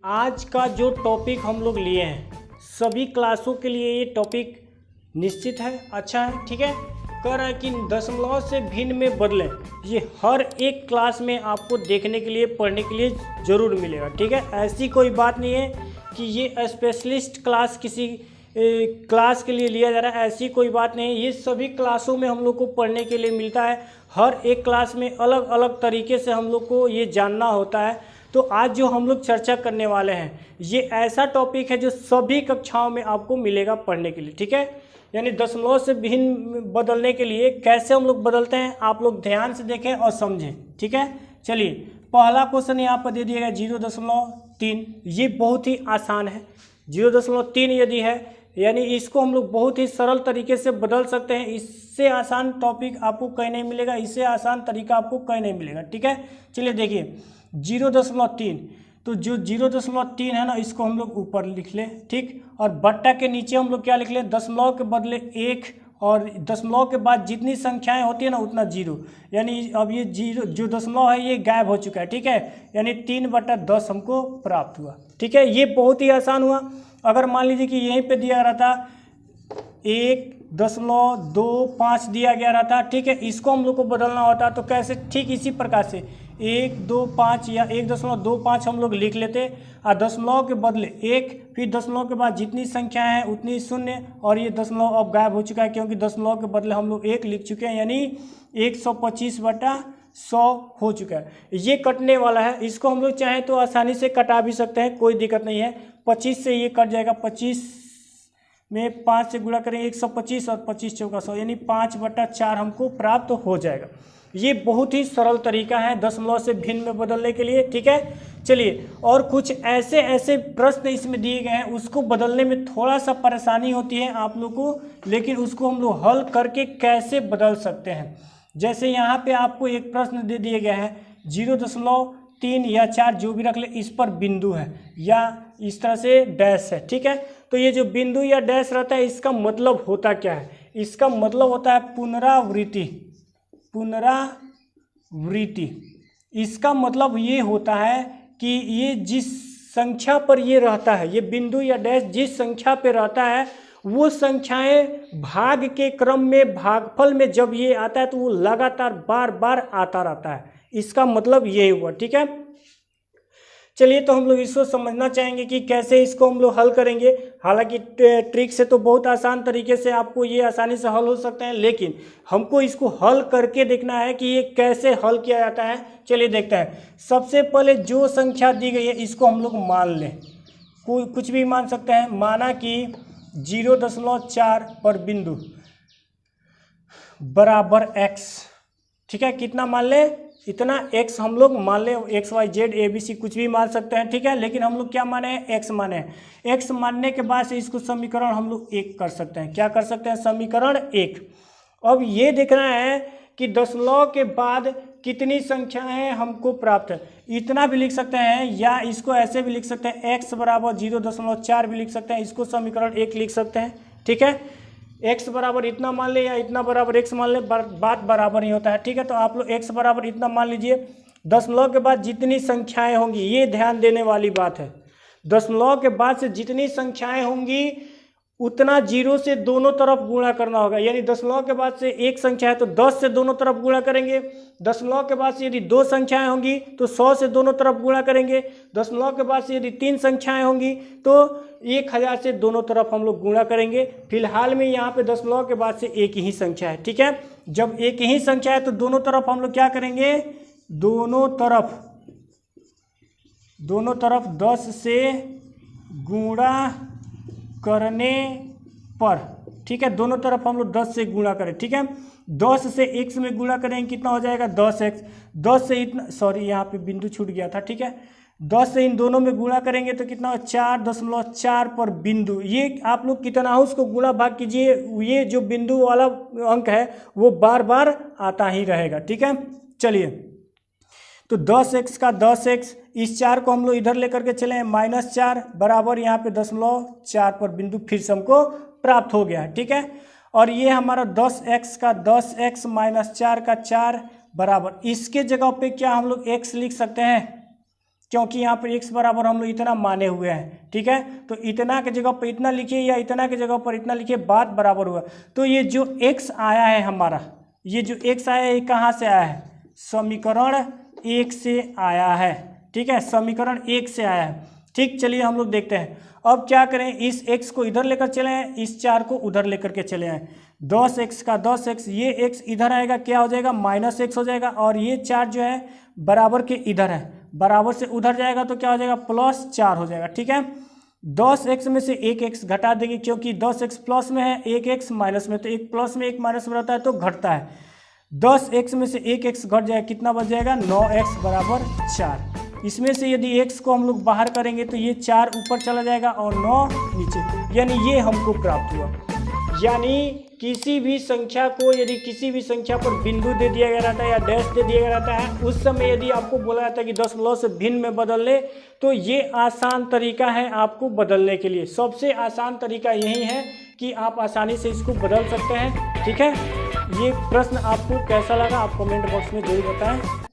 आज का जो टॉपिक हम लोग लिए हैं सभी क्लासों के लिए ये टॉपिक निश्चित है, अच्छा है, ठीक है। कह रहा है कि दशमलव से भिन्न में बदलें, ये हर एक क्लास में आपको देखने के लिए पढ़ने के लिए ज़रूर मिलेगा, ठीक है। ऐसी कोई बात नहीं है कि ये स्पेशलिस्ट क्लास किसी क्लास के लिए लिया जा रहा है, ऐसी कोई बात नहीं है। ये सभी क्लासों में हम लोग को पढ़ने के लिए मिलता है। हर एक क्लास में अलग अलग तरीके से हम लोग को ये जानना होता है। तो आज जो हम लोग चर्चा करने वाले हैं ये ऐसा टॉपिक है जो सभी कक्षाओं में आपको मिलेगा पढ़ने के लिए, ठीक है। यानी दशमलव से भिन्न बदलने के लिए कैसे हम लोग बदलते हैं, आप लोग ध्यान से देखें और समझें, ठीक है। चलिए, पहला क्वेश्चन यहाँ पर दे दिया गया 0.3। ये बहुत ही आसान है। 0.3 यदि है यानी इसको हम लोग बहुत ही सरल तरीके से बदल सकते हैं। इससे आसान टॉपिक आपको कहीं नहीं मिलेगा, इससे आसान तरीका आपको कहीं नहीं मिलेगा, ठीक है। चलिए देखिए 0.3, तो जो 0.3 है ना इसको हम लोग ऊपर लिख लें, ठीक। और बट्टा के नीचे हम लोग क्या लिख लें, दशमलव के बदले 1 और दशमलव के बाद जितनी संख्याएं होती है ना उतना 0। यानी अब ये 0 जो दशमलव है ये गायब हो चुका है, ठीक है। यानी 3/10 हमको प्राप्त हुआ, ठीक है। ये बहुत ही आसान हुआ। अगर मान लीजिए कि यहीं पे दिया रहता 1.25 दिया गया रहता, ठीक है, इसको हम लोग को बदलना होता तो कैसे, ठीक इसी प्रकार से 1.25 या 1.25 हम लोग लिख लेते और दशमलव के बदले 1, फिर दशमलव के बाद जितनी संख्या है उतनी 0 और ये दशमलव अब गायब हो चुका है क्योंकि दशमलव के बदले हम लोग 1 लिख चुके हैं, यानी 125/100 हो चुका है। ये कटने वाला है, इसको हम लोग चाहें तो आसानी से कटा भी सकते हैं, कोई दिक्कत नहीं है। 25 से ये कट जाएगा, 25 में 5 से गुणा करेंगे 125 और 25 चौका 100 यानी 5/4 हमको प्राप्त हो जाएगा। ये बहुत ही सरल तरीका है दशमलव से भिन्न में बदलने के लिए, ठीक है। चलिए, और कुछ ऐसे प्रश्न इसमें दिए गए हैं, उसको बदलने में थोड़ा सा परेशानी होती है आप लोग को, लेकिन उसको हम लोग हल करके कैसे बदल सकते हैं। जैसे यहाँ पे आपको एक प्रश्न दे दिया गया है 0.3 या 4 जो भी रख ले, इस पर बिंदु है या इस तरह से डैश है, ठीक है। तो ये जो बिंदु या डैश रहता है इसका मतलब होता क्या है, इसका मतलब होता है पुनरावृत्ति। इसका मतलब ये होता है कि ये जिस संख्या पर ये रहता है, ये बिंदु या डैश जिस संख्या पे रहता है वो संख्याएं भाग के क्रम में, भागफल में जब ये आता है तो वो लगातार बार बार आता रहता है। इसका मतलब यही हुआ, ठीक है। चलिए, तो हम लोग इसको समझना चाहेंगे कि कैसे इसको हम लोग हल करेंगे। हालांकि ट्रिक से तो बहुत आसान तरीके से आपको ये आसानी से हल हो सकते हैं, लेकिन हमको इसको हल करके देखना है कि ये कैसे हल किया जाता है। चलिए देखते हैं। सबसे पहले जो संख्या दी गई है इसको हम लोग मान लें, कोई कुछ भी मान सकते हैं। माना कि 0.4 पर बिंदु बराबर x, ठीक है। कितना मान लें, इतना x हम लोग मान लें, XYZ ABC कुछ भी मान सकते हैं, ठीक है। लेकिन हम लोग क्या माने हैं, x माने हैं। x मानने के बाद से इसको समीकरण हम लोग 1 कर सकते हैं। क्या कर सकते हैं, समीकरण 1। अब ये देखना है कि दशमलव के बाद कितनी संख्याएं हमको प्राप्त है, इतना भी लिख सकते हैं या इसको ऐसे भी लिख सकते हैं, x बराबर 0.4 भी लिख सकते हैं, इसको समीकरण 1 लिख सकते हैं, ठीक है। x बराबर इतना मान ले या इतना बराबर x मान ले, बात बराबर ही होता है, ठीक है। तो आप लोग x बराबर इतना मान लीजिए। दशमलव के बाद जितनी संख्याएं होंगी, ये ध्यान देने वाली बात है, दशमलव के बाद से जितनी संख्याएं होंगी उतना 0 से दोनों तरफ गुणा करना होगा। यानी दशमलव के बाद से एक संख्या है तो 10 से दोनों तरफ गुणा करेंगे। दशमलव के बाद से यदि 2 संख्याएं होंगी तो 100 से दोनों तरफ गुणा करेंगे। दशमलव के बाद से यदि 3 संख्याएं होंगी तो 1000 से दोनों तरफ हम लोग गुणा करेंगे। फिलहाल में यहाँ पे दशमलव के बाद से एक ही संख्या है, ठीक है। जब एक ही संख्या है तो दोनों तरफ हम लोग क्या करेंगे, दोनों तरफ 10 से गुणा करने पर, ठीक है, दोनों तरफ हम लोग 10 से गुणा करें, ठीक है। 10 से x में गुणा करेंगे कितना हो जाएगा, 10x। 10 से इतना, सॉरी यहाँ पे बिंदु छूट गया था, ठीक है। 10 से इन दोनों में गुणा करेंगे तो कितना हो, 4.4 पर बिंदु। ये आप लोग कितना हो उसको गुणा भाग कीजिए, ये जो बिंदु वाला अंक है वो बार बार आता ही रहेगा, ठीक है। चलिए, तो 10x का 10x, इस 4 को हम लोग इधर लेकर के चले, -4 बराबर यहाँ पे 0.4 पर बिंदु फिर से हमको प्राप्त हो गया है, ठीक है। और ये हमारा 10x का 10x -4 का 4 बराबर, इसके जगह पे क्या हम लोग x लिख सकते हैं, क्योंकि यहाँ पर x बराबर हम लोग इतना माने हुए हैं, ठीक है। तो इतना के जगह पर इतना लिखिए या इतना के जगह पर इतना लिखिए, बात बराबर हुआ। तो ये जो x आया है हमारा, ये जो x आया है ये कहाँ से आया है, समीकरण 1 से आया है, ठीक है, समीकरण 1 से आया है। ठीक, चलिए हम लोग देखते हैं अब क्या करें। इस x को इधर लेकर चले आए, इस 4 को उधर लेकर के चले आए। 10x का 10x, ये x इधर आएगा, क्या हो जाएगा, -x हो जाएगा। और ये 4 जो है बराबर के इधर है, बराबर से उधर जाएगा तो क्या हो जाएगा, +4 हो जाएगा, ठीक है। 10x में से 1x घटा देंगे, क्योंकि 10x प्लस में है, 1x माइनस में, तो एक प्लस में एक माइनस में रहता है तो घटता है। 10x में से 1x घट जाएगा, कितना बच जाएगा, 9x बराबर 4। इसमें से यदि x को हम लोग बाहर करेंगे तो ये 4 ऊपर चला जाएगा और 9 नीचे, यानी ये हमको प्राप्त हुआ। यानी किसी भी संख्या को यदि किसी भी संख्या पर बिंदु दे दिया गया रहता है या डैश दे दिया गया रहता है, उस समय यदि आपको बोला जाता है कि दशमलव से भिन्न में बदल ले, तो ये आसान तरीका है आपको बदलने के लिए। सबसे आसान तरीका यही है कि आप आसानी से इसको बदल सकते हैं, ठीक है। ये प्रश्न आपको कैसा लगा आप कमेंट बॉक्स में जरूर बताएं।